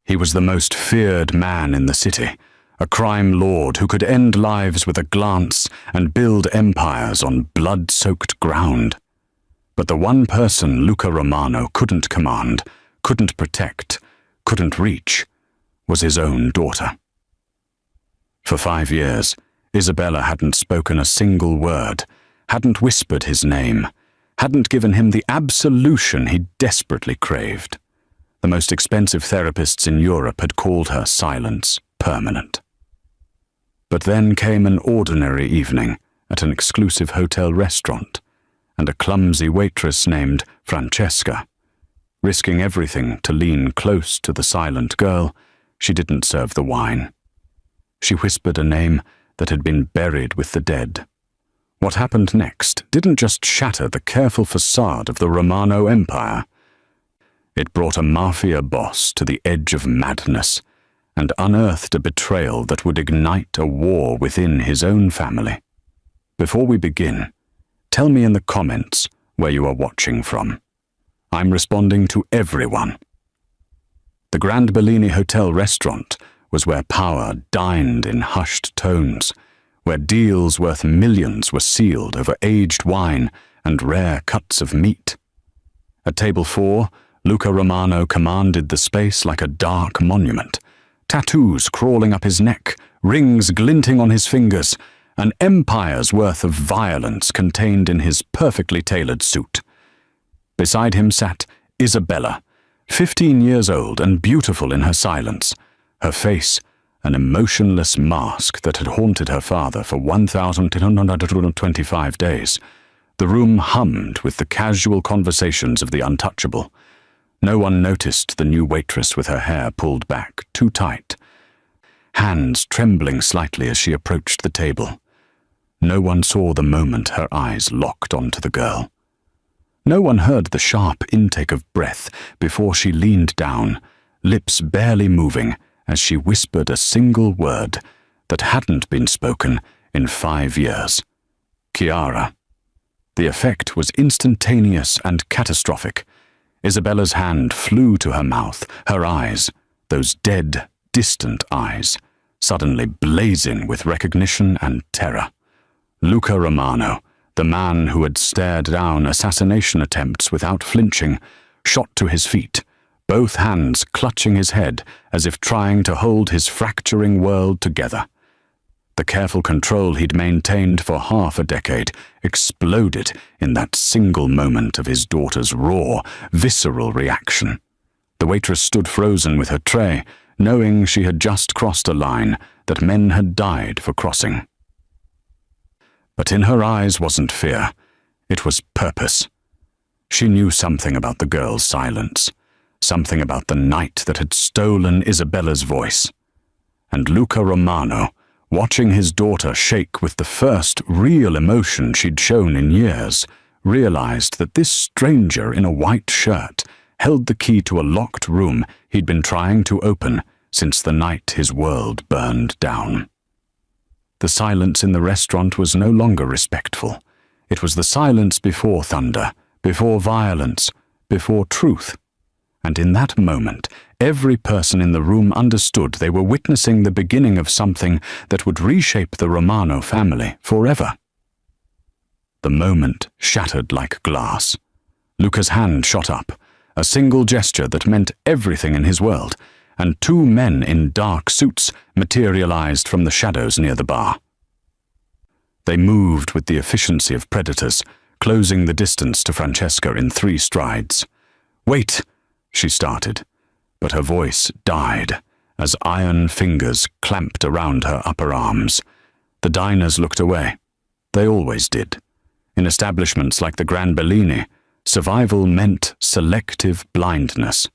He was the most feared man in the city, a crime lord who could end lives with a glance and build empires on blood-soaked ground. But the one person Luca Romano couldn't command, couldn't protect, couldn't reach, was his own daughter. For 5 years, Isabella hadn't spoken a single word, hadn't whispered his name, hadn't given him the absolution he desperately craved. The most expensive therapists in Europe had called her silence permanent. But then came an ordinary evening at an exclusive hotel restaurant, and a clumsy waitress named Francesca. Risking everything to lean close to the silent girl, she didn't serve the wine. She whispered a name that had been buried with the dead. What happened next didn't just shatter the careful facade of the Romano Empire. It brought a Mafia boss to the edge of madness and unearthed a betrayal that would ignite a war within his own family. Before we begin, tell me in the comments where you are watching from. I'm responding to everyone. The Grand Bellini Hotel restaurant was where power dined in hushed tones, where deals worth millions were sealed over aged wine and rare cuts of meat. At table 4, Luca Romano commanded the space like a dark monument, tattoos crawling up his neck, rings glinting on his fingers, an empire's worth of violence contained in his perfectly tailored suit. Beside him sat Isabella, 15 years old and beautiful in her silence, her face an emotionless mask that had haunted her father for 1,225 days. The room hummed with the casual conversations of the untouchable. No one noticed the new waitress with her hair pulled back too tight, hands trembling slightly as she approached the table. No one saw the moment her eyes locked onto the girl. No one heard the sharp intake of breath before she leaned down, lips barely moving, as she whispered a single word that hadn't been spoken in 5 years. Chiara. The effect was instantaneous and catastrophic. Isabella's hand flew to her mouth, her eyes, those dead, distant eyes, suddenly blazing with recognition and terror. Luca Romano, the man who had stared down assassination attempts without flinching, shot to his feet, both hands clutching his head as if trying to hold his fracturing world together. The careful control he'd maintained for half a decade exploded in that single moment of his daughter's raw, visceral reaction. The waitress stood frozen with her tray, knowing she had just crossed a line that men had died for crossing. But in her eyes wasn't fear, it was purpose. She knew something about the girl's silence, something about the night that had stolen Isabella's voice. And Luca Romano, watching his daughter shake with the first real emotion she'd shown in years, realized that this stranger in a white shirt held the key to a locked room he'd been trying to open since the night his world burned down. The silence in the restaurant was no longer respectful. It was the silence before thunder, before violence, before truth. And in that moment, every person in the room understood they were witnessing the beginning of something that would reshape the Romano family forever. The moment shattered like glass. Luca's hand shot up, a single gesture that meant everything in his world, and 2 men in dark suits materialized from the shadows near the bar. They moved with the efficiency of predators, closing the distance to Francesca in 3 strides. "Wait!" she started, but her voice died as iron fingers clamped around her upper arms. The diners looked away. They always did. In establishments like the Grand Bellini, survival meant selective blindness.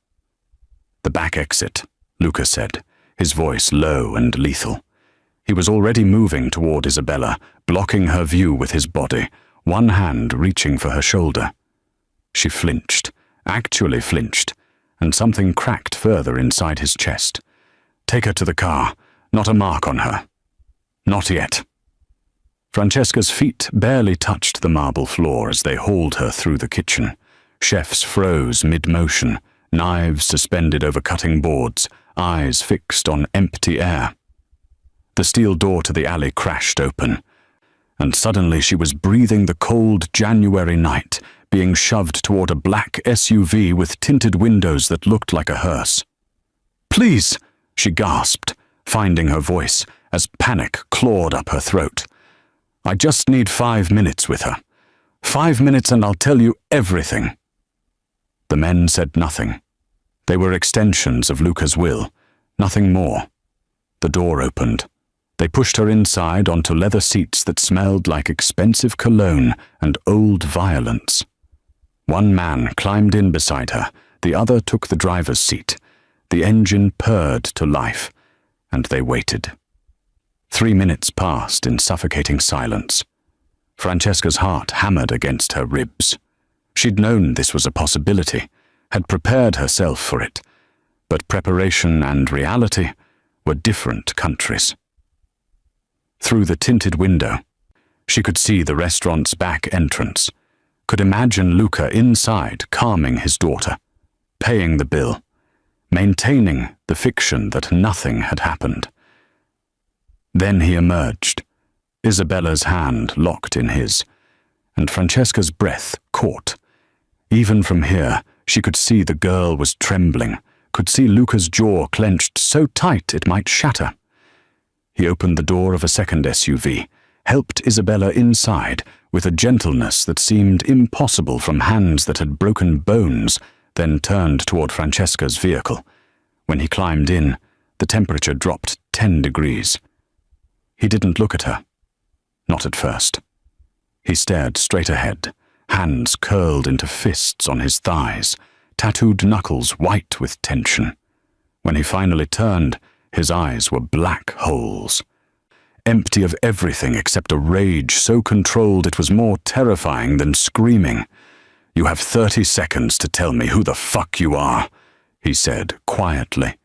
"The back exit," Luca said, his voice low and lethal. He was already moving toward Isabella, blocking her view with his body, one hand reaching for her shoulder. She flinched, actually flinched, and something cracked further inside his chest. "Take her to the car, not a mark on her." "Not yet." Francesca's feet barely touched the marble floor as they hauled her through the kitchen. Chefs froze mid-motion, knives suspended over cutting boards, eyes fixed on empty air. The steel door to the alley crashed open, and suddenly she was breathing the cold January night, being shoved toward a black SUV with tinted windows that looked like a hearse. "Please," she gasped, finding her voice as panic clawed up her throat. "I just need 5 minutes with her. 5 minutes and I'll tell you everything." The men said nothing. They were extensions of Luca's will, nothing more. The door opened. They pushed her inside onto leather seats that smelled like expensive cologne and old violence. One man climbed in beside her, the other took the driver's seat. The engine purred to life, and they waited. 3 minutes passed in suffocating silence. Francesca's heart hammered against her ribs. She'd known this was a possibility, had prepared herself for it, but preparation and reality were different countries. Through the tinted window, she could see the restaurant's back entrance, could imagine Luca inside calming his daughter, paying the bill, maintaining the fiction that nothing had happened. Then he emerged, Isabella's hand locked in his, and Francesca's breath caught. Even from here, she could see the girl was trembling, could see Luca's jaw clenched so tight it might shatter. He opened the door of a second SUV, helped Isabella inside with a gentleness that seemed impossible from hands that had broken bones, then turned toward Francesca's vehicle. When he climbed in, the temperature dropped 10 degrees. He didn't look at her. Not at first. He stared straight ahead, hands curled into fists on his thighs, tattooed knuckles white with tension. When he finally turned, his eyes were black holes, empty of everything except a rage so controlled it was more terrifying than screaming. "You have 30 seconds to tell me who the fuck you are," he said quietly,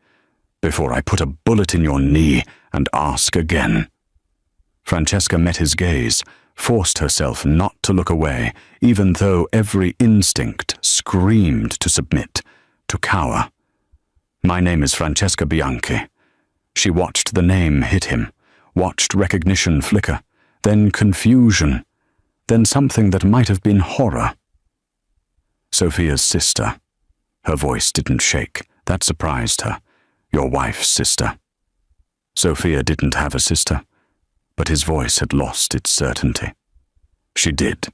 "before I put a bullet in your knee and ask again." Francesca met his gaze, forced herself not to look away, even though every instinct screamed to submit, to cower. "My name is Francesca Bianchi." She watched the name hit him, watched recognition flicker, then confusion, then something that might have been horror. "Sophia's sister." Her voice didn't shake. That surprised her. "Your wife's sister." Sophia didn't have a sister, but his voice had lost its certainty. "She did.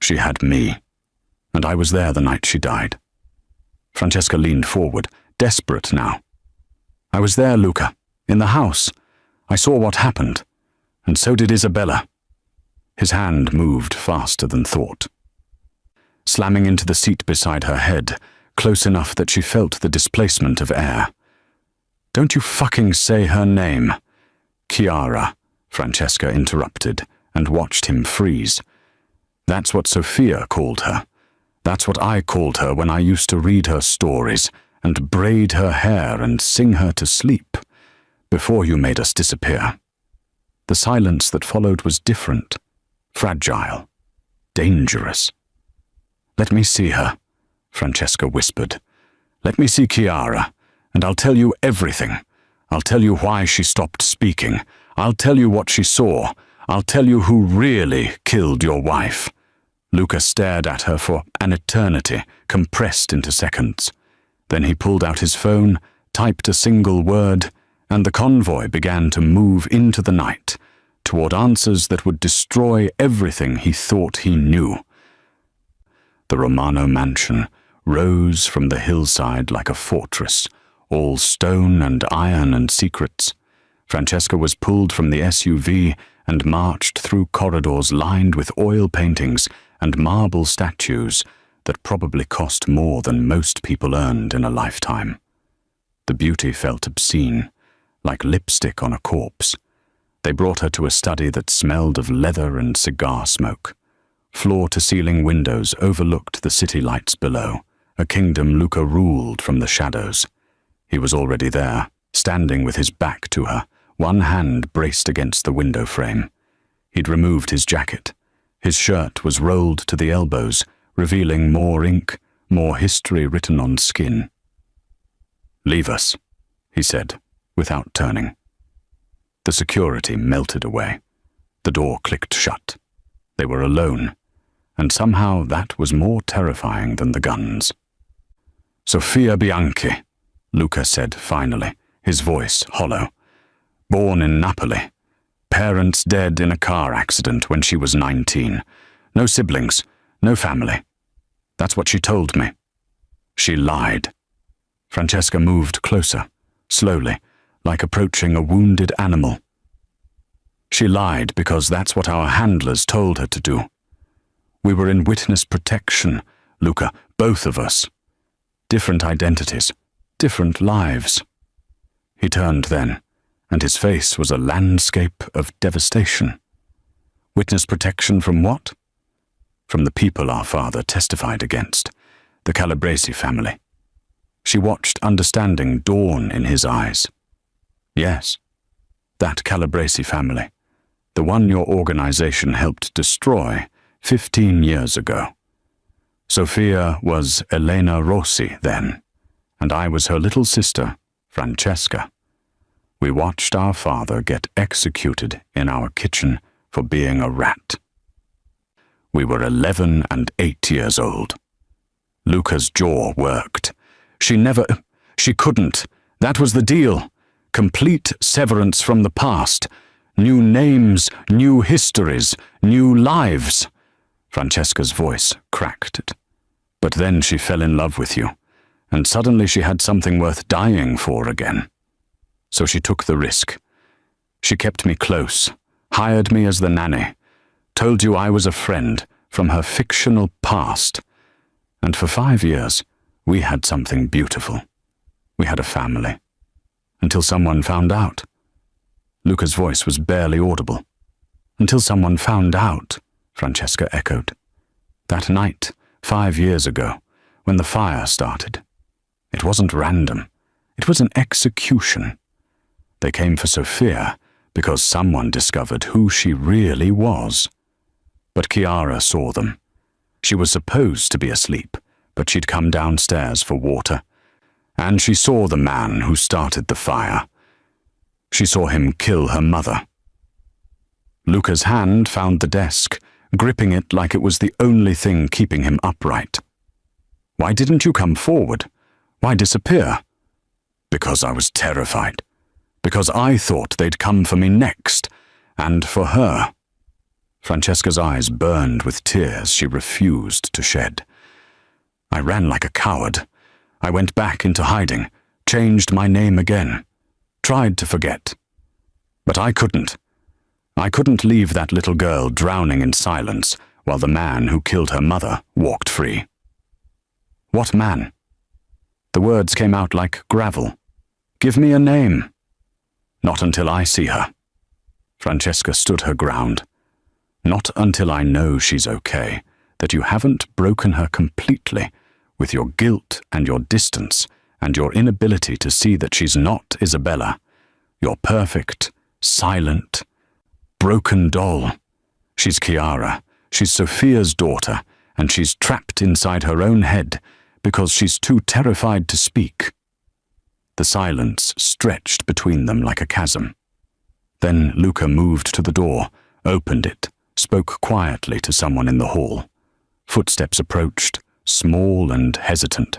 She had me, and I was there the night she died." Francesca leaned forward, desperate now. "I was there, Luca, in the house. I saw what happened, and so did Isabella." His hand moved faster than thought, slamming into the seat beside her head, close enough that she felt the displacement of air. "Don't you fucking say her name." "Chiara," Francesca interrupted, and watched him freeze. "That's what Sophia called her. That's what I called her when I used to read her stories and braid her hair and sing her to sleep, before you made us disappear." The silence that followed was different, fragile, dangerous. "Let me see her," Francesca whispered. "Let me see Chiara, and I'll tell you everything. I'll tell you why she stopped speaking. I'll tell you what she saw. I'll tell you who really killed your wife." Luca stared at her for an eternity, compressed into seconds. Then he pulled out his phone, typed a single word, and the convoy began to move into the night, toward answers that would destroy everything he thought he knew. The Romano mansion rose from the hillside like a fortress, all stone and iron and secrets. Francesca was pulled from the SUV and marched through corridors lined with oil paintings and marble statues that probably cost more than most people earned in a lifetime. The beauty felt obscene, like lipstick on a corpse. They brought her to a study that smelled of leather and cigar smoke. Floor-to-ceiling windows overlooked the city lights below, a kingdom Luca ruled from the shadows. He was already there, standing with his back to her, one hand braced against the window frame. He'd removed his jacket. His shirt was rolled to the elbows, revealing more ink, more history written on skin. "Leave us," he said, without turning. The security melted away. The door clicked shut. They were alone, and somehow that was more terrifying than the guns. "Sofia Bianchi," Luca said finally, his voice hollow. "Born in Napoli. Parents dead in a car accident when she was 19. No siblings, no family. That's what she told me. She lied." Francesca moved closer, slowly, like approaching a wounded animal. "She lied because that's what our handlers told her to do. We were in witness protection, Luca, both of us. Different identities, different lives." He turned then, and his face was a landscape of devastation. Witness protection from what? From the people our father testified against, the Calabresi family. She watched understanding dawn in his eyes. "Yes, that Calabresi family, the one your organization helped destroy 15 years ago. Sofia was Elena Rossi then, and I was her little sister, Francesca. We watched our father get executed in our kitchen for being a rat. We were 11 and 8 years old." Luca's jaw worked. She couldn't. That was the deal. Complete severance from the past. New names, new histories, new lives. Francesca's voice cracked. "But then she fell in love with you, and suddenly she had something worth dying for again. So she took the risk. She kept me close, hired me as the nanny, told you I was a friend from her fictional past. And for 5 years, we had something beautiful. We had a family. Until someone found out." Luca's voice was barely audible. "Until someone found out," Francesca echoed. "That night, 5 years ago, when the fire started. It wasn't random. It was an execution. They came for Sofia because someone discovered who she really was. But Chiara saw them. She was supposed to be asleep, but she'd come downstairs for water. And she saw the man who started the fire. She saw him kill her mother." Luca's hand found the desk, gripping it like it was the only thing keeping him upright. "Why didn't you come forward? Why disappear?" "Because I was terrified. Because I thought they'd come for me next, and for her." Francesca's eyes burned with tears she refused to shed. "I ran like a coward. I went back into hiding, changed my name again, tried to forget. But I couldn't. I couldn't leave that little girl drowning in silence while the man who killed her mother walked free." "What man?" The words came out like gravel. "Give me a name." "Not until I see her." Francesca stood her ground. "Not until I know she's okay, that you haven't broken her completely with your guilt and your distance and your inability to see that she's not Isabella, your perfect, silent, broken doll. She's Chiara, she's Sofia's daughter, and she's trapped inside her own head because she's too terrified to speak." The silence stretched between them like a chasm. Then Luca moved to the door, opened it, spoke quietly to someone in the hall. Footsteps approached, small and hesitant.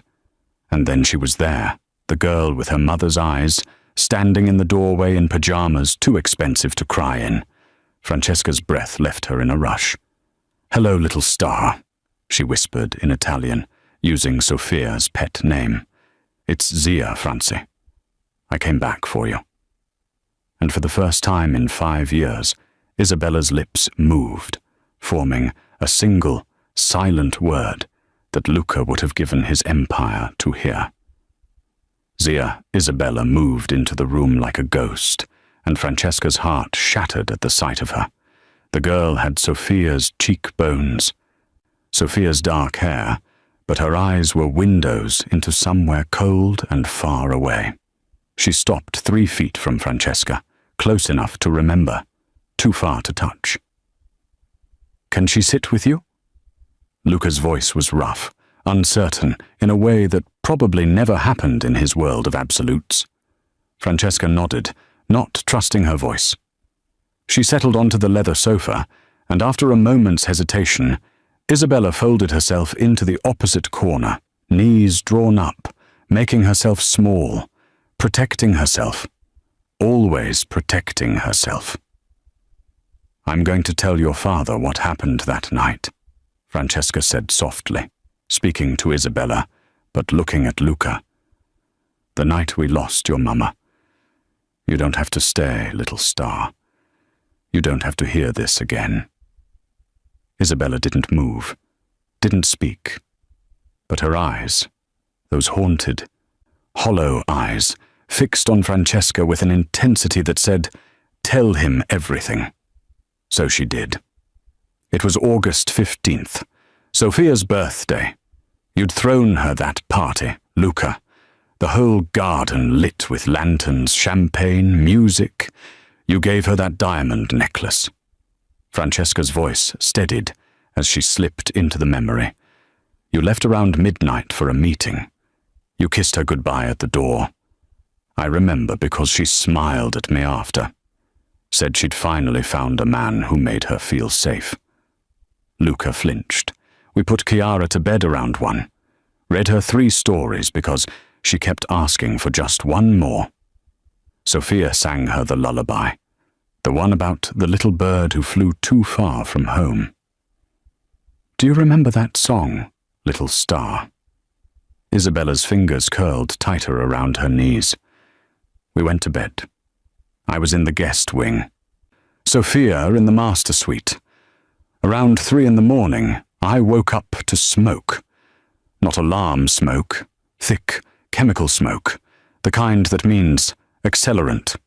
And then she was there, the girl with her mother's eyes, standing in the doorway in pajamas too expensive to cry in. Francesca's breath left her in a rush. "Hello, little star," she whispered in Italian, using Sofia's pet name. "It's Zia, Franci. I came back for you." And for the first time in 5 years, Isabella's lips moved, forming a single, silent word that Luca would have given his empire to hear. Zia Isabella moved into the room like a ghost, and Francesca's heart shattered at the sight of her. The girl had Sofia's cheekbones, Sofia's dark hair, but her eyes were windows into somewhere cold and far away. She stopped 3 feet from Francesca, close enough to remember, too far to touch. "Can she sit with you?" Luca's voice was rough, uncertain, in a way that probably never happened in his world of absolutes. Francesca nodded, not trusting her voice. She settled onto the leather sofa, and after a moment's hesitation, Isabella folded herself into the opposite corner, knees drawn up, making herself small, protecting herself, always protecting herself. "I'm going to tell your father what happened that night," Francesca said softly, speaking to Isabella, but looking at Luca. "The night we lost your mama. You don't have to stay, little star. You don't have to hear this again." Isabella didn't move, didn't speak, but her eyes, those haunted, hollow eyes, fixed on Francesca with an intensity that said, "Tell him everything." So she did. It was August 15th, Sophia's birthday. You'd thrown her that party, Luca. The whole garden lit with lanterns, champagne, music. You gave her that diamond necklace. Francesca's voice steadied as she slipped into the memory. You left around midnight for a meeting. You kissed her goodbye at the door. I remember because she smiled at me after. Said she'd finally found a man who made her feel safe. Luca flinched. We put Chiara to bed around 1. Read her 3 stories because she kept asking for just one more. Sophia sang her the lullaby, the one about the little bird who flew too far from home. "Do you remember that song, Little Star?" Isabella's fingers curled tighter around her knees. We went to bed. I was in the guest wing. Sophia in the master suite. Around 3 in the morning, I woke up to smoke. Not alarm smoke, thick, chemical smoke, the kind that means accelerant.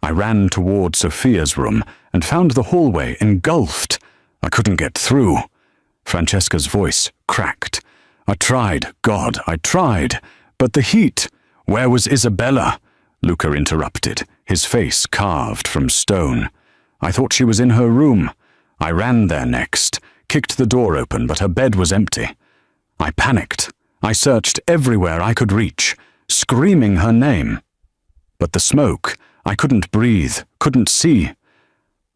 I ran toward Sophia's room and found the hallway engulfed. I couldn't get through. Francesca's voice cracked. I tried, God, I tried. But the heat, where was Isabella? Luca interrupted, his face carved from stone. I thought she was in her room. I ran there next, kicked the door open, but her bed was empty. I panicked. I searched everywhere I could reach, screaming her name. But the smoke, I couldn't breathe, couldn't see.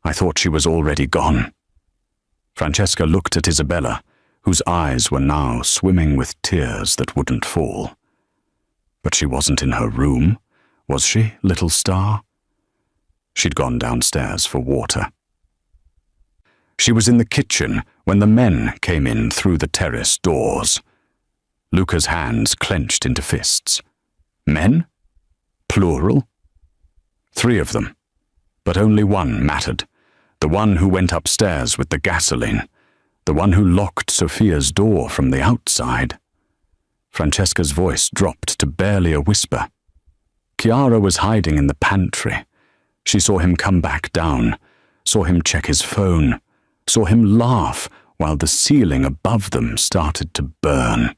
I thought she was already gone. Francesca looked at Isabella, whose eyes were now swimming with tears that wouldn't fall. But she wasn't in her room, was she, little star? She'd gone downstairs for water. She was in the kitchen when the men came in through the terrace doors. Luca's hands clenched into fists. Men? Plural? 3 of them. But only one mattered. The one who went upstairs with the gasoline. The one who locked Sophia's door from the outside. Francesca's voice dropped to barely a whisper. Chiara was hiding in the pantry. She saw him come back down, saw him check his phone, saw him laugh while the ceiling above them started to burn.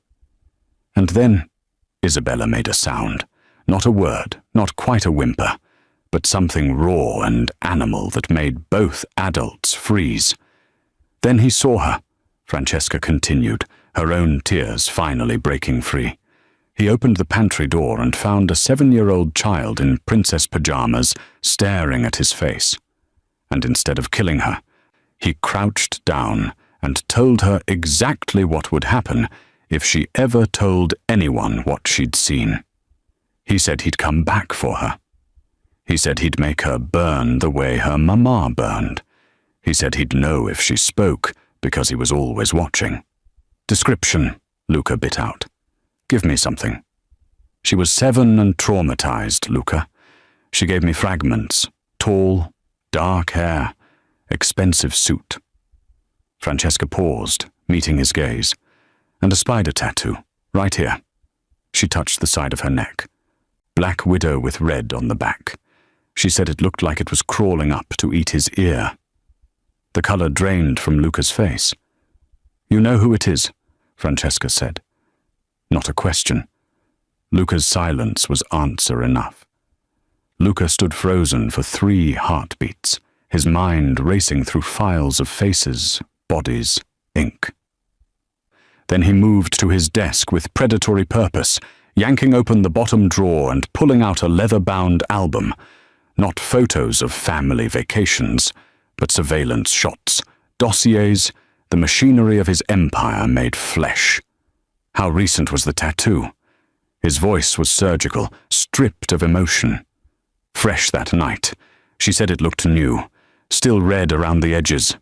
And then Isabella made a sound. Not a word, not quite a whimper, but something raw and animal that made both adults freeze. Then he saw her, Francesca continued, her own tears finally breaking free. He opened the pantry door and found a 7-year-old child in princess pajamas staring at his face. And instead of killing her, he crouched down and told her exactly what would happen if she ever told anyone what she'd seen. He said he'd come back for her. He said he'd make her burn the way her mama burned. He said he'd know if she spoke because he was always watching. Description, Luca bit out. Give me something. She was 7 and traumatized, Luca. She gave me fragments. Tall, dark hair, expensive suit. Francesca paused, meeting his gaze. And a spider tattoo, right here. She touched the side of her neck. Black widow with red on the back. She said it looked like it was crawling up to eat his ear. The color drained from Luca's face. You know who it is, Francesca said. Not a question. Luca's silence was answer enough. Luca stood frozen for 3 heartbeats, his mind racing through files of faces, bodies, ink. Then he moved to his desk with predatory purpose, yanking open the bottom drawer and pulling out a leather-bound album. Not photos of family vacations, but surveillance shots, dossiers, the machinery of his empire made flesh. How recent was the tattoo? His voice was surgical, stripped of emotion. Fresh that night. She said it looked new, still red around the edges.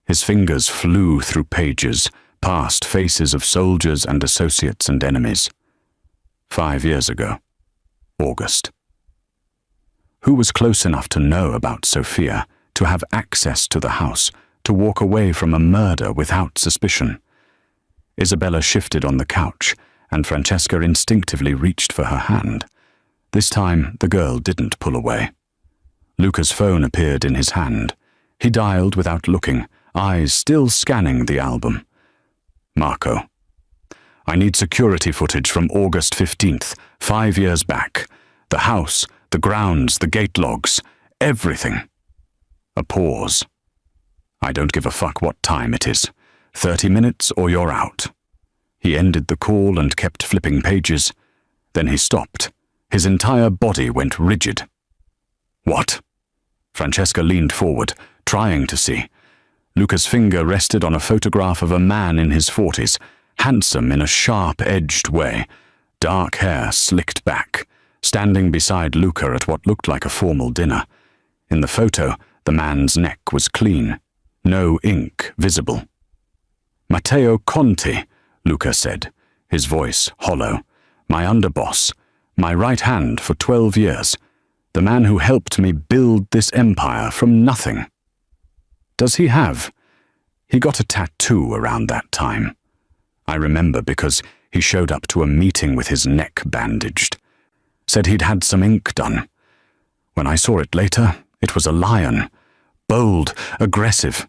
His fingers flew through pages, past faces of soldiers and associates and enemies. 5 years ago. August. Who was close enough to know about Sophia, to have access to the house, to walk away from a murder without suspicion? Isabella shifted on the couch, and Francesca instinctively reached for her hand. This time, the girl didn't pull away. Luca's phone appeared in his hand. He dialed without looking, eyes still scanning the album. Marco. I need security footage from August 15th, 5 years back. The house, the grounds, the gate logs, everything. A pause. I don't give a fuck what time it is. 30 minutes or you're out. He ended the call and kept flipping pages. Then he stopped. His entire body went rigid. What? Francesca leaned forward, trying to see. Luca's finger rested on a photograph of a man in his 40s, handsome in a sharp-edged way, dark hair slicked back, standing beside Luca at what looked like a formal dinner. In the photo, the man's neck was clean, no ink visible. Matteo Conti, Luca said, his voice hollow. My underboss, my right hand for 12 years, the man who helped me build this empire from nothing. Does he have? He got a tattoo around that time. I remember because he showed up to a meeting with his neck bandaged. Said he'd had some ink done. When I saw it later, it was a lion. Bold, aggressive.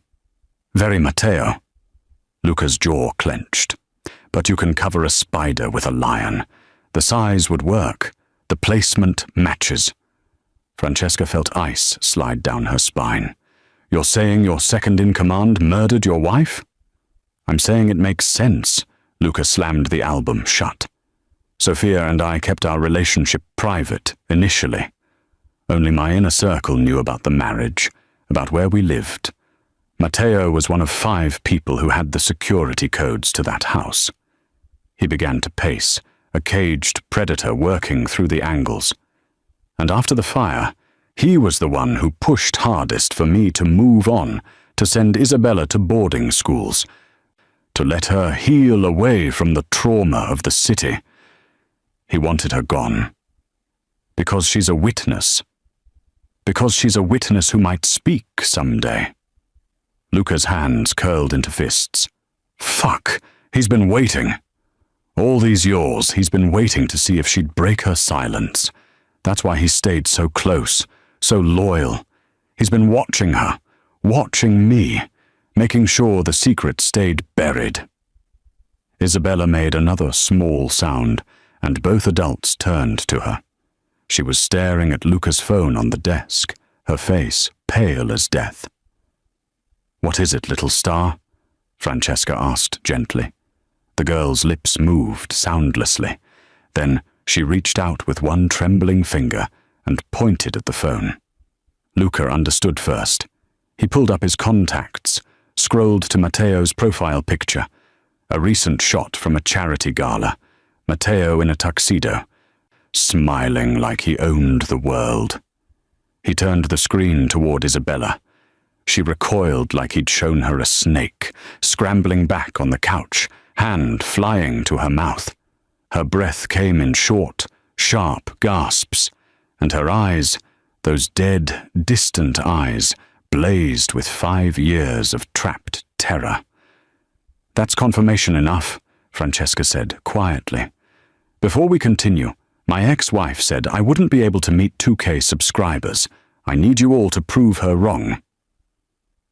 Very Matteo. Luca's jaw clenched. But you can cover a spider with a lion. The size would work. The placement matches. Francesca felt ice slide down her spine. You're saying your second-in-command murdered your wife? I'm saying it makes sense. Luca slammed the album shut. Sophia and I kept our relationship private, initially. Only my inner circle knew about the marriage, about where we lived. Matteo was one of 5 people who had the security codes to that house. He began to pace, a caged predator working through the angles. And after the fire, he was the one who pushed hardest for me to move on, to send Isabella to boarding schools, to let her heal away from the trauma of the city. He wanted her gone. Because she's a witness. Because she's a witness who might speak someday. Luca's hands curled into fists. Fuck, he's been waiting. All these years, he's been waiting to see if she'd break her silence. That's why he stayed so close, so loyal. He's been watching her, watching me, making sure the secret stayed buried. Isabella made another small sound, and both adults turned to her. She was staring at Luca's phone on the desk, her face pale as death. What is it, little star? Francesca asked gently. The girl's lips moved soundlessly. Then she reached out with one trembling finger and pointed at the phone. Luca understood first. He pulled up his contacts, scrolled to Matteo's profile picture, a recent shot from a charity gala, Matteo in a tuxedo, smiling like he owned the world. He turned the screen toward Isabella. She recoiled like he'd shown her a snake, scrambling back on the couch, hand flying to her mouth. Her breath came in short, sharp gasps, and her eyes, those dead, distant eyes, blazed with 5 years of trapped terror. That's confirmation enough, Francesca said quietly. Before we continue, my ex-wife said I wouldn't be able to meet 2K subscribers. I need you all to prove her wrong.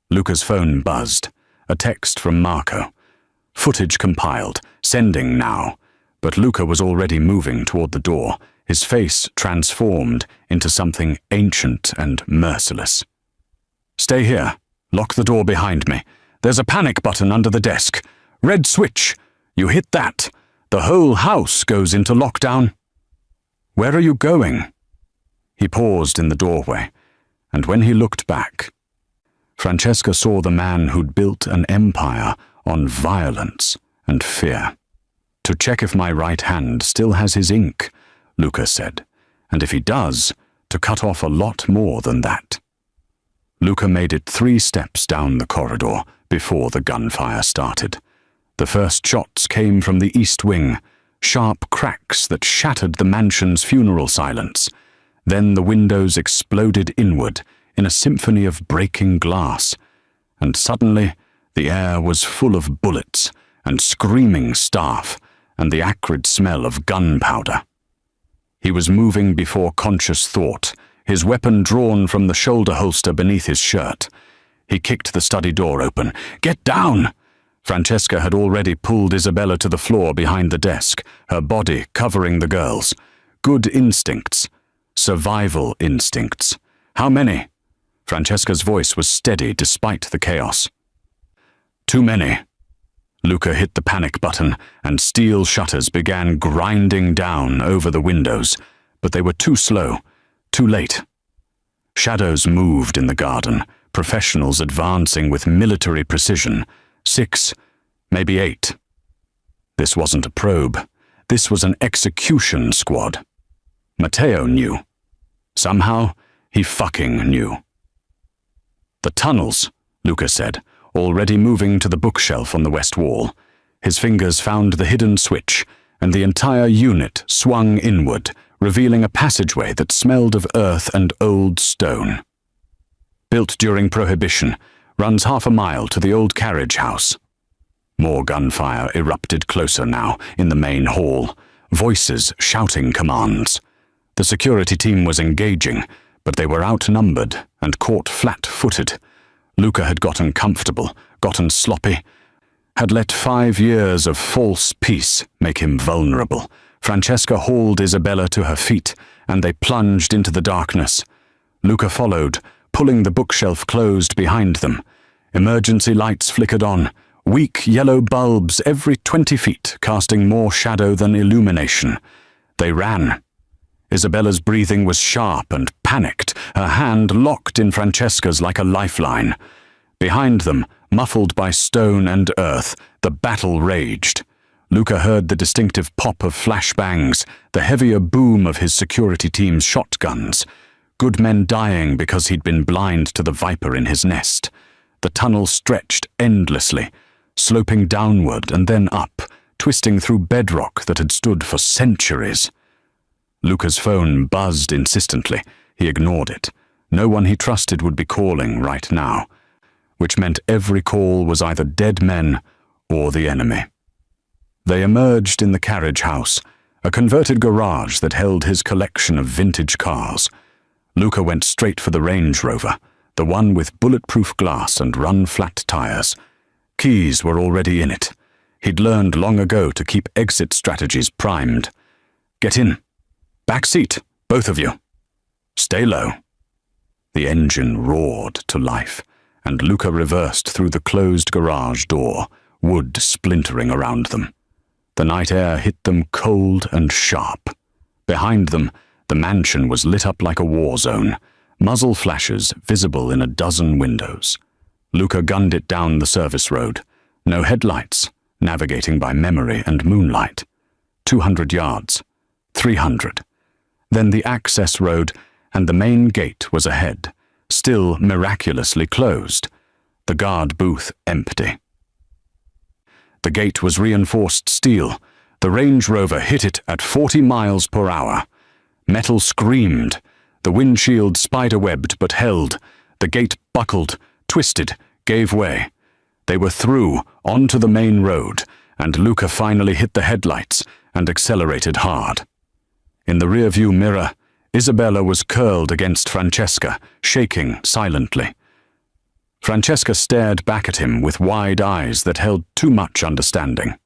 Luca's phone buzzed. A text from Marco. Footage compiled. Sending now. But Luca was already moving toward the door, his face transformed into something ancient and merciless. Stay here. Lock the door behind me. There's a panic button under the desk. Red switch. You hit that. The whole house goes into lockdown. Where are you going? He paused in the doorway, and when he looked back, Francesca saw the man who'd built an empire on violence and fear. To check if my right hand still has his ink, Luca said, and if he does, to cut off a lot more than that. Luca made it 3 steps down the corridor before the gunfire started. The first shots came from the east wing, sharp cracks that shattered the mansion's funeral silence. Then the windows exploded inward in a symphony of breaking glass, and suddenly the air was full of bullets and screaming staff and the acrid smell of gunpowder. He was moving before conscious thought, his weapon drawn from the shoulder holster beneath his shirt. He kicked the study door open. "Get down!" Francesca had already pulled Isabella to the floor behind the desk, her body covering the girls. Good instincts. Survival instincts. "How many?" Francesca's voice was steady despite the chaos. "Too many." Luca hit the panic button, and steel shutters began grinding down over the windows, but they were too slow, too late. Shadows moved in the garden, professionals advancing with military precision. 6, maybe 8. This wasn't a probe. This was an execution squad. Matteo knew. Somehow, he fucking knew. "The tunnels," Luca said, already moving to the bookshelf on the west wall. His fingers found the hidden switch, and the entire unit swung inward, revealing a passageway that smelled of earth and old stone. Built during Prohibition, runs half a mile to the old carriage house. More gunfire erupted closer now, in the main hall, voices shouting commands. The security team was engaging, but they were outnumbered and caught flat-footed. Luca had gotten comfortable, gotten sloppy, had let 5 years of false peace make him vulnerable. Francesca hauled Isabella to her feet, and they plunged into the darkness. Luca followed, pulling the bookshelf closed behind them. Emergency lights flickered on, weak yellow bulbs every 20 feet, casting more shadow than illumination. They ran. Isabella's breathing was sharp and panicked, her hand locked in Francesca's like a lifeline. Behind them, muffled by stone and earth, the battle raged. Luca heard the distinctive pop of flashbangs, the heavier boom of his security team's shotguns. Good men dying because he'd been blind to the viper in his nest. The tunnel stretched endlessly, sloping downward and then up, twisting through bedrock that had stood for centuries. Luca's phone buzzed insistently. He ignored it. No one he trusted would be calling right now, which meant every call was either dead men or the enemy. They emerged in the carriage house, a converted garage that held his collection of vintage cars. Luca went straight for the Range Rover, the one with bulletproof glass and run-flat tires. Keys were already in it. He'd learned long ago to keep exit strategies primed. "Get in. Back seat, both of you. Stay low." The engine roared to life, and Luca reversed through the closed garage door, wood splintering around them. The night air hit them cold and sharp. Behind them, the mansion was lit up like a war zone, muzzle flashes visible in a dozen windows. Luca gunned it down the service road. No headlights, navigating by memory and moonlight. 200 yards. 300. Then the access road, and the main gate was ahead, still miraculously closed, the guard booth empty. The gate was reinforced steel. The Range Rover hit it at 40 miles per hour. Metal screamed. The windshield spiderwebbed but held. The gate buckled, twisted, gave way. They were through, onto the main road, and Luca finally hit the headlights and accelerated hard. In the rearview mirror, Isabella was curled against Francesca, shaking silently. Francesca stared back at him with wide eyes that held too much understanding.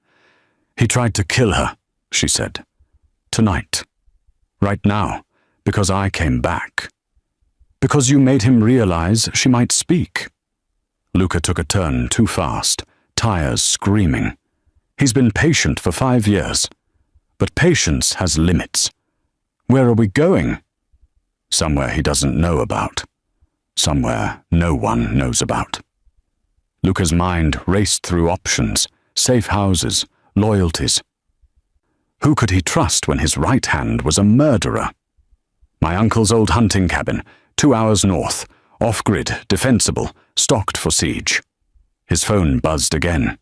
"He tried to kill her," she said. "Tonight. Right now, because I came back. Because you made him realize she might speak." Luca took a turn too fast, tires screaming. "He's been patient for 5 years. But patience has limits. Where are we going? Somewhere he doesn't know about. Somewhere no one knows about. Luca's mind raced through options, safe houses, loyalties. Who could he trust when his right hand was a murderer? My uncle's old hunting cabin, 2 hours north, off-grid, defensible, stocked for siege. His phone buzzed again.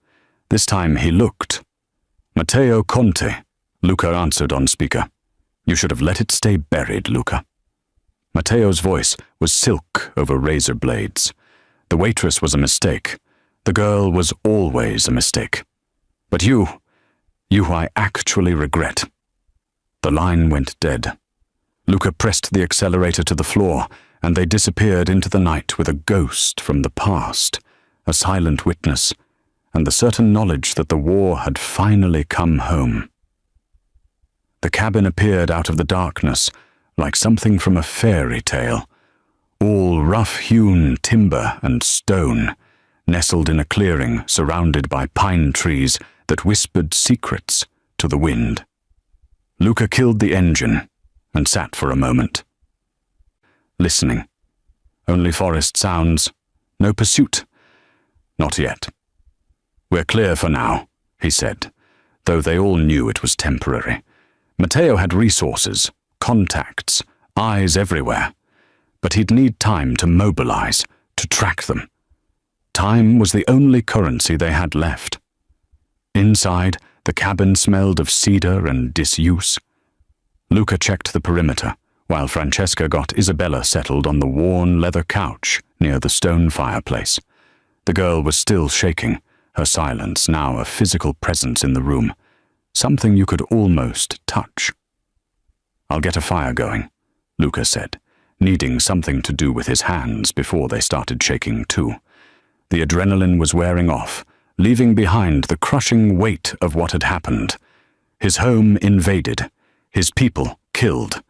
This time he looked. Matteo Conte, Luca answered on speaker. You should have let it stay buried, Luca. Matteo's voice was silk over razor blades. The waitress was a mistake. The girl was always a mistake. But you I actually regret. The line went dead. Luca pressed the accelerator to the floor, and they disappeared into the night with a ghost from the past, a silent witness, and the certain knowledge that the war had finally come home. The cabin appeared out of the darkness, like something from a fairy tale, all rough-hewn timber and stone, nestled in a clearing surrounded by pine trees that whispered secrets to the wind. Luca killed the engine and sat for a moment, listening. Only forest sounds, no pursuit. Not yet. We're clear for now, he said, though they all knew it was temporary. Matteo had resources, contacts, eyes everywhere, but he'd need time to mobilize, to track them. Time was the only currency they had left. Inside, the cabin smelled of cedar and disuse. Luca checked the perimeter, while Francesca got Isabella settled on the worn leather couch near the stone fireplace. The girl was still shaking, her silence now a physical presence in the room, something you could almost touch. I'll get a fire going, Luca said, needing something to do with his hands before they started shaking too. The adrenaline was wearing off, leaving behind the crushing weight of what had happened. His home invaded, his people killed.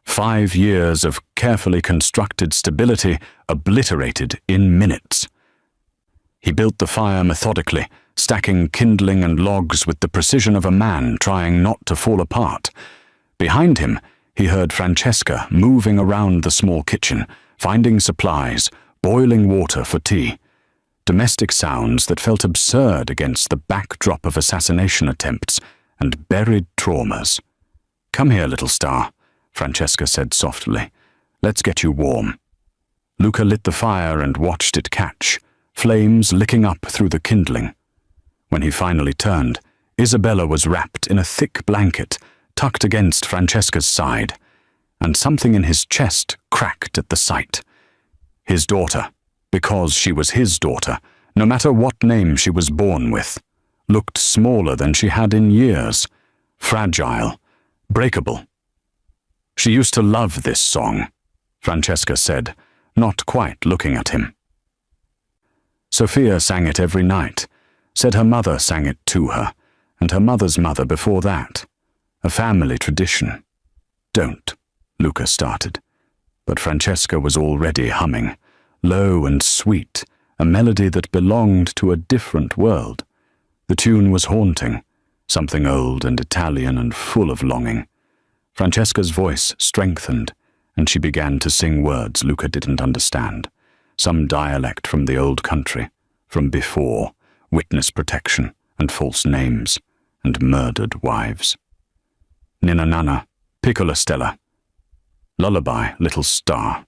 5 years of carefully constructed stability obliterated in minutes. He built the fire methodically, stacking kindling and logs with the precision of a man trying not to fall apart. Behind him, he heard Francesca moving around the small kitchen, finding supplies, boiling water for tea. Domestic sounds that felt absurd against the backdrop of assassination attempts and buried traumas. Come here, little star, Francesca said softly. Let's get you warm. Luca lit the fire and watched it catch, flames licking up through the kindling. When he finally turned, Isabella was wrapped in a thick blanket, tucked against Francesca's side, and something in his chest cracked at the sight. His daughter, because she was his daughter, no matter what name she was born with, looked smaller than she had in years, fragile, breakable. She used to love this song, Francesca said, not quite looking at him. Sophia sang it every night, said her mother sang it to her, and her mother's mother before that. A family tradition. Don't, Luca started, but Francesca was already humming, low and sweet, a melody that belonged to a different world. The tune was haunting, something old and Italian and full of longing. Francesca's voice strengthened, and she began to sing words Luca didn't understand, some dialect from the old country, from before, witness protection and false names, and murdered wives. Ninna Nanna, Piccola Stella. Lullaby, little star.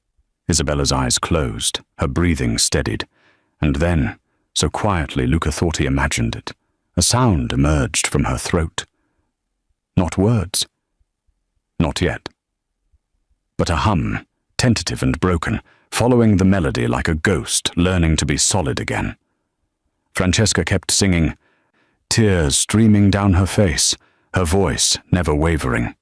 Isabella's eyes closed, her breathing steadied, and then, so quietly Luca thought he imagined it, a sound emerged from her throat. Not words. Not yet. But a hum, tentative and broken, following the melody like a ghost learning to be solid again. Francesca kept singing, tears streaming down her face, her voice never wavering.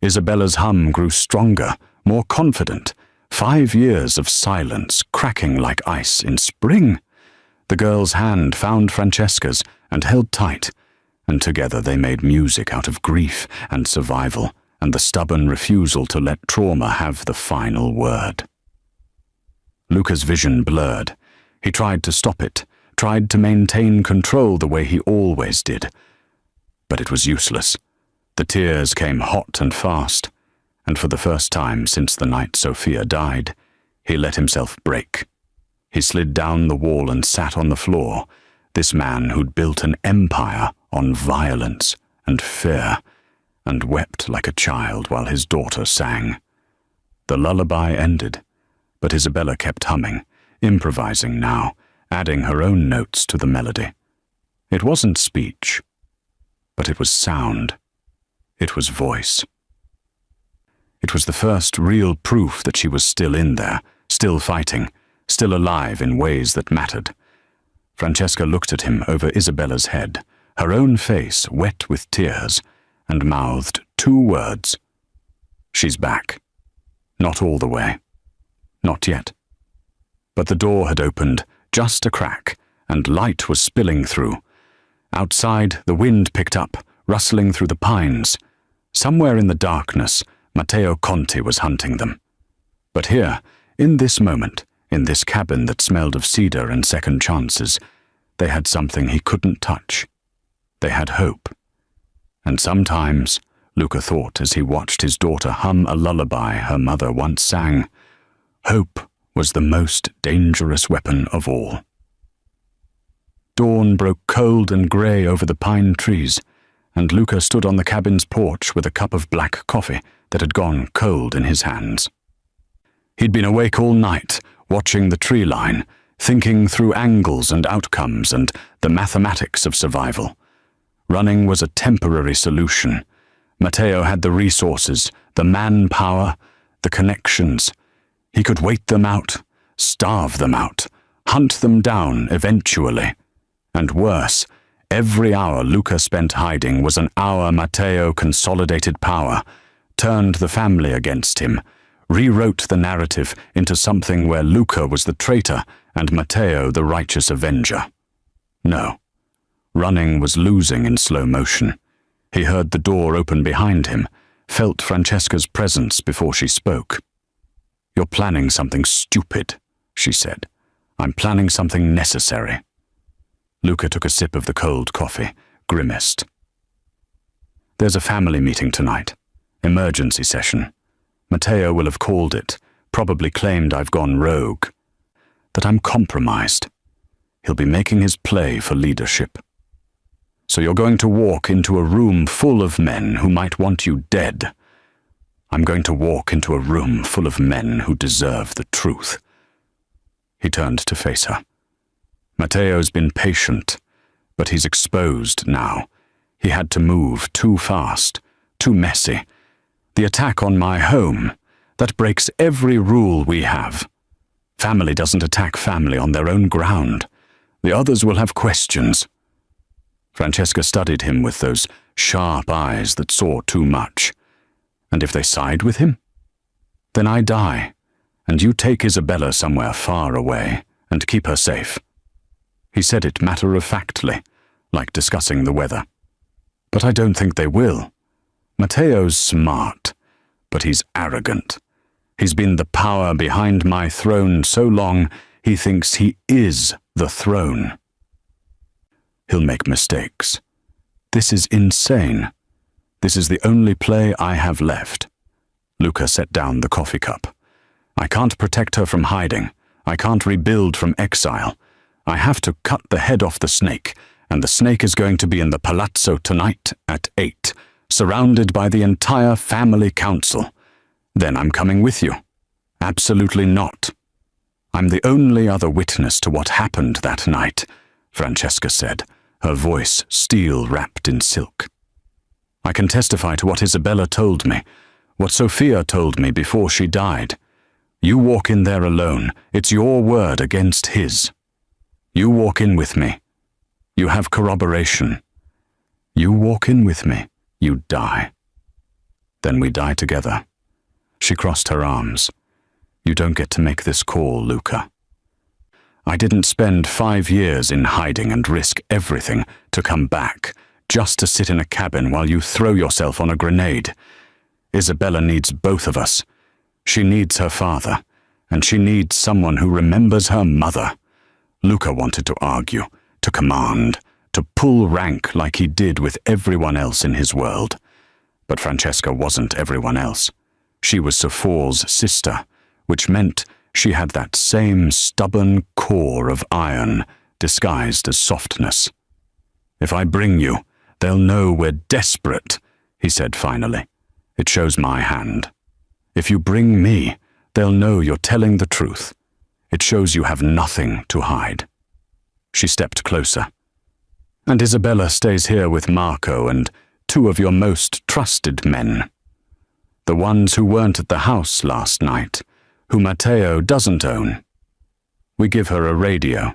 Isabella's hum grew stronger, more confident. 5 years of silence cracking like ice in spring. The girl's hand found Francesca's and held tight, and together they made music out of grief and survival and the stubborn refusal to let trauma have the final word. Luca's vision blurred. He tried to stop it, tried to maintain control the way he always did. But it was useless. The tears came hot and fast, and for the first time since the night Sophia died, he let himself break. He slid down the wall and sat on the floor, this man who'd built an empire on violence and fear, and wept like a child while his daughter sang. The lullaby ended, but Isabella kept humming, improvising now, adding her own notes to the melody. It wasn't speech, but it was sound. It was voice. It was the first real proof that she was still in there, still fighting, still alive in ways that mattered. Francesca looked at him over Isabella's head, her own face wet with tears, and mouthed 2 words. She's back. Not all the way. Not yet. But the door had opened, just a crack, and light was spilling through. Outside, the wind picked up, rustling through the pines. Somewhere in the darkness, Matteo Conti was hunting them. But here, in this moment, in this cabin that smelled of cedar and second chances, they had something he couldn't touch. They had hope. And sometimes, Luca thought as he watched his daughter hum a lullaby her mother once sang, hope was the most dangerous weapon of all. Dawn broke cold and grey over the pine trees, and Luca stood on the cabin's porch with a cup of black coffee that had gone cold in his hands. He'd been awake all night, watching the tree line, thinking through angles and outcomes and the mathematics of survival. Running was a temporary solution. Matteo had the resources, the manpower, the connections. He could wait them out, starve them out, hunt them down eventually. And worse, every hour Luca spent hiding was an hour Matteo consolidated power, turned the family against him, rewrote the narrative into something where Luca was the traitor and Matteo the righteous avenger. No. Running was losing in slow motion. He heard the door open behind him, felt Francesca's presence before she spoke. "You're planning something stupid," she said. "I'm planning something necessary." Luca took a sip of the cold coffee, grimaced. "There's a family meeting tonight. Emergency session. Matteo will have called it, probably claimed I've gone rogue. That I'm compromised. He'll be making his play for leadership. So you're going to walk into a room full of men who might want you dead. I'm going to walk into a room full of men who deserve the truth." He turned to face her. Matteo's been patient, but he's exposed now. He had to move too fast, too messy. The attack on my home, that breaks every rule we have. Family doesn't attack family on their own ground. The others will have questions. Francesca studied him with those sharp eyes that saw too much. And if they side with him? Then I die, and you take Isabella somewhere far away and keep her safe. He said it matter-of-factly, like discussing the weather. But I don't think they will. Matteo's smart, but he's arrogant. He's been the power behind my throne so long he thinks he is the throne. He'll make mistakes. This is insane. This is the only play I have left. Luca set down the coffee cup. I can't protect her from hiding. I can't rebuild from exile. I have to cut the head off the snake, and the snake is going to be in the palazzo tonight at 8, surrounded by the entire family council. Then I'm coming with you. Absolutely not. I'm the only other witness to what happened that night, Francesca said, her voice steel-wrapped in silk. I can testify to what Isabella told me, what Sophia told me before she died. You walk in there alone. It's your word against his. You walk in with me. You have corroboration. You walk in with me. You die. Then we die together. She crossed her arms. You don't get to make this call, Luca. I didn't spend 5 years in hiding and risk everything to come back, just to sit in a cabin while you throw yourself on a grenade. Isabella needs both of us. She needs her father, and she needs someone who remembers her mother. Luca wanted to argue, to command, to pull rank like he did with everyone else in his world. But Francesca wasn't everyone else. She was Sephora's sister, which meant she had that same stubborn core of iron disguised as softness. "If I bring you, they'll know we're desperate," he said finally. "It shows my hand. If you bring me, they'll know you're telling the truth. It shows you have nothing to hide." She stepped closer. "And Isabella stays here with Marco and 2 of your most trusted men. The ones who weren't at the house last night, who Matteo doesn't own. We give her a radio,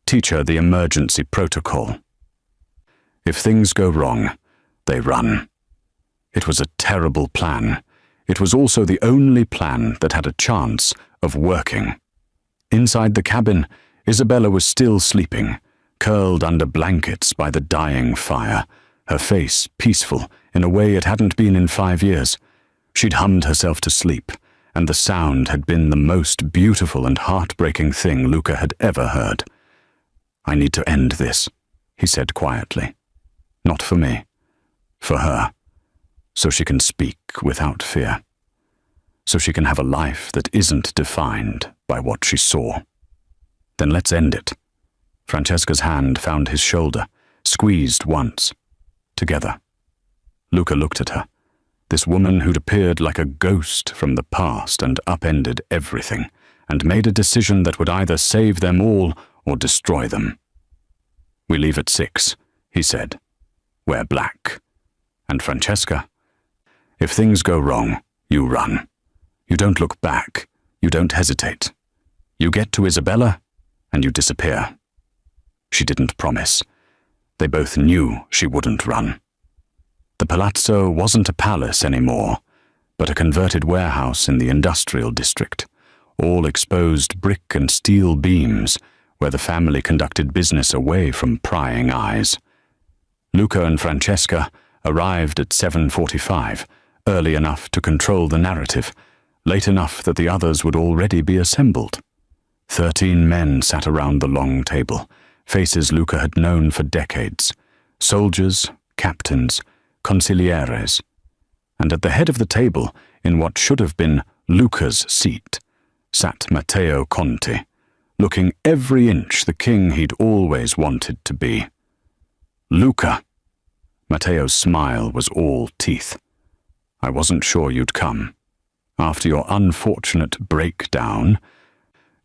teach her the emergency protocol. If things go wrong, they run." It was a terrible plan. It was also the only plan that had a chance of working. Inside the cabin, Isabella was still sleeping, curled under blankets by the dying fire, her face peaceful in a way it hadn't been in 5 years. She'd hummed herself to sleep, and the sound had been the most beautiful and heartbreaking thing Luca had ever heard. "I need to end this," he said quietly. "Not for me, for her, so she can speak without fear, so she can have a life that isn't defined by what she saw. Then let's end it." Francesca's hand found his shoulder, squeezed once. Together. Luca looked at her. This woman who'd appeared like a ghost from the past and upended everything, and made a decision that would either save them all or destroy them. "We leave at 6, he said. "Wear black. And Francesca, if things go wrong, you run. You don't look back. You don't hesitate. You get to Isabella, and you disappear." She didn't promise. They both knew she wouldn't run. The palazzo wasn't a palace anymore, but a converted warehouse in the industrial district, all exposed brick and steel beams, where the family conducted business away from prying eyes. Luca and Francesca arrived at 7:45, early enough to control the narrative, late enough that the others would already be assembled. 13 men sat around the long table, faces Luca had known for decades, soldiers, captains, consiglieres. And at the head of the table, in what should have been Luca's seat, sat Matteo Conti, looking every inch the king he'd always wanted to be. "Luca." Matteo's smile was all teeth. "I wasn't sure you'd come. After your unfortunate breakdown,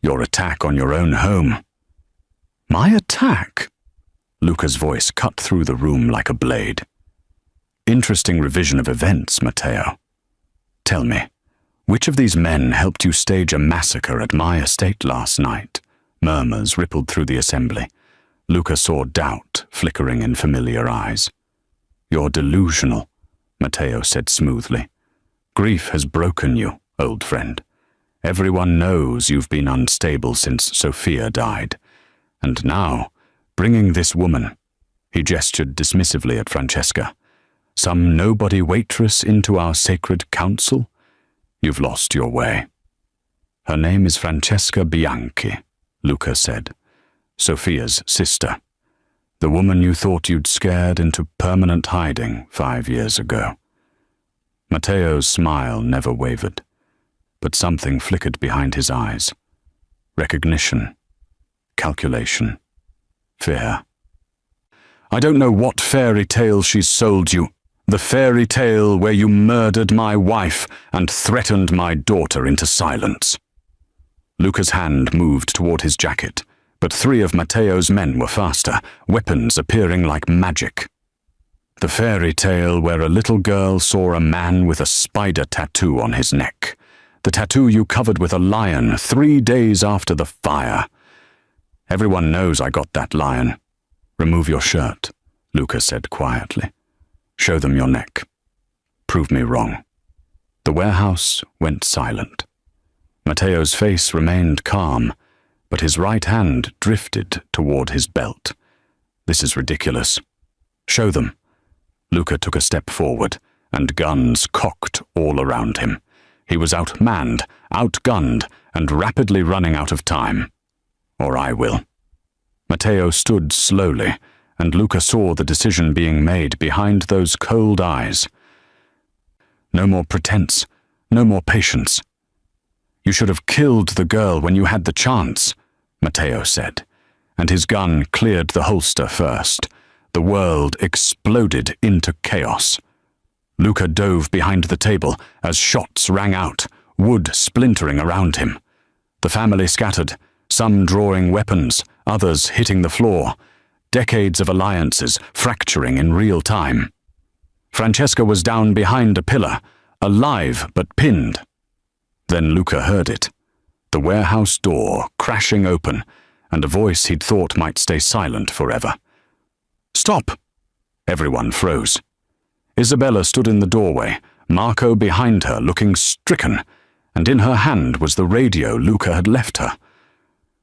your attack on your own home." "My attack?" Luca's voice cut through the room like a blade. "Interesting revision of events, Matteo. Tell me, which of these men helped you stage a massacre at my estate last night?" Murmurs rippled through the assembly. Luca saw doubt flickering in familiar eyes. "You're delusional," Matteo said smoothly. "Grief has broken you, old friend. Everyone knows you've been unstable since Sophia died. And now, bringing this woman," he gestured dismissively at Francesca, "some nobody waitress into our sacred council? You've lost your way." "Her name is Francesca Bianchi," Luca said. "Sophia's sister. The woman you thought you'd scared into permanent hiding 5 years ago." Matteo's smile never wavered, but something flickered behind his eyes. Recognition. Calculation. Fear. "I don't know what fairy tale she's sold you. The fairy tale where you murdered my wife and threatened my daughter into silence." Luca's hand moved toward his jacket, but 3 of Matteo's men were faster, weapons appearing like magic. "The fairy tale where a little girl saw a man with a spider tattoo on his neck. The tattoo you covered with a lion 3 days after the fire. Everyone knows I got that lion. Remove your shirt," Luca said quietly. "Show them your neck. Prove me wrong." The warehouse went silent. Matteo's face remained calm, but his right hand drifted toward his belt. "This is ridiculous. Show them." Luca took a step forward, and guns cocked all around him. He was outmanned, outgunned, and rapidly running out of time. "Or I will." Matteo stood slowly, and Luca saw the decision being made behind those cold eyes. No more pretense, no more patience. You should have killed the girl when you had the chance, Matteo said, and his gun cleared the holster first. The world exploded into chaos. Luca dove behind the table as shots rang out, wood splintering around him. The family scattered, some drawing weapons, others hitting the floor. Decades of alliances fracturing in real time. Francesca was down behind a pillar, alive but pinned. Then Luca heard it. The warehouse door crashing open, and a voice he'd thought might stay silent forever. "Stop!" Everyone froze. Isabella stood in the doorway, Marco behind her looking stricken, and in her hand was the radio Luca had left her.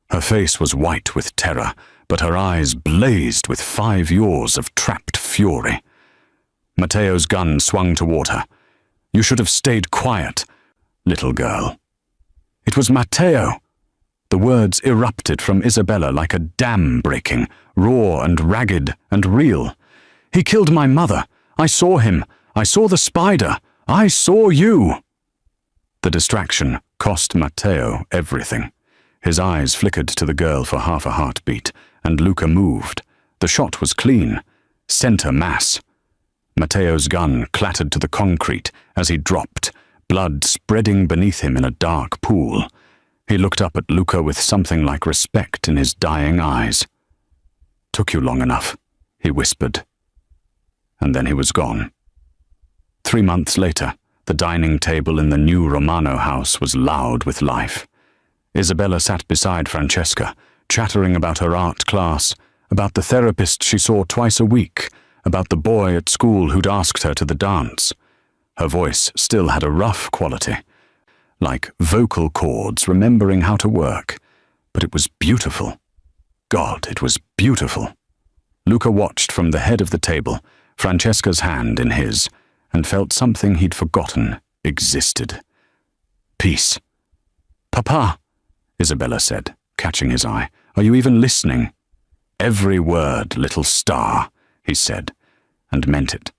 Her face was white with terror, but her eyes blazed with 5 years of trapped fury. Matteo's gun swung toward her. "You should have stayed quiet, little girl." It was Matteo. The words erupted from Isabella like a dam breaking, raw and ragged and real. "He killed my mother. I saw him. I saw the spider. I saw you." The distraction cost Matteo everything. His eyes flickered to the girl for half a heartbeat, and Luca moved. The shot was clean. Center mass. Matteo's gun clattered to the concrete as he dropped, blood spreading beneath him in a dark pool. He looked up at Luca with something like respect in his dying eyes. "Took you long enough," he whispered. And then he was gone. 3 months later, the dining table in the new Romano house was loud with life. Isabella sat beside Francesca, chattering about her art class, about the therapist she saw twice a week, about the boy at school who'd asked her to the dance. Her voice still had a rough quality, like vocal cords remembering how to work, but it was beautiful. God, it was beautiful. Luca watched from the head of the table, Francesca's hand in his, and felt something he'd forgotten existed. Peace. "Papa," Isabella said, catching his eye, "are you even listening?" "Every word, little star," he said, and meant it.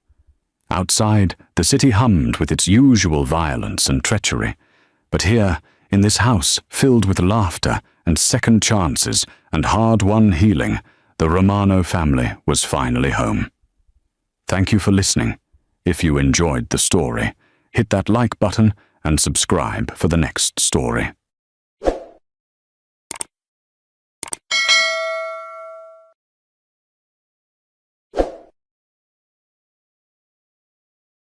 Outside, the city hummed with its usual violence and treachery, but here, in this house filled with laughter and second chances and hard-won healing, the Romano family was finally home. Thank you for listening. If you enjoyed the story, hit that like button and subscribe for the next story.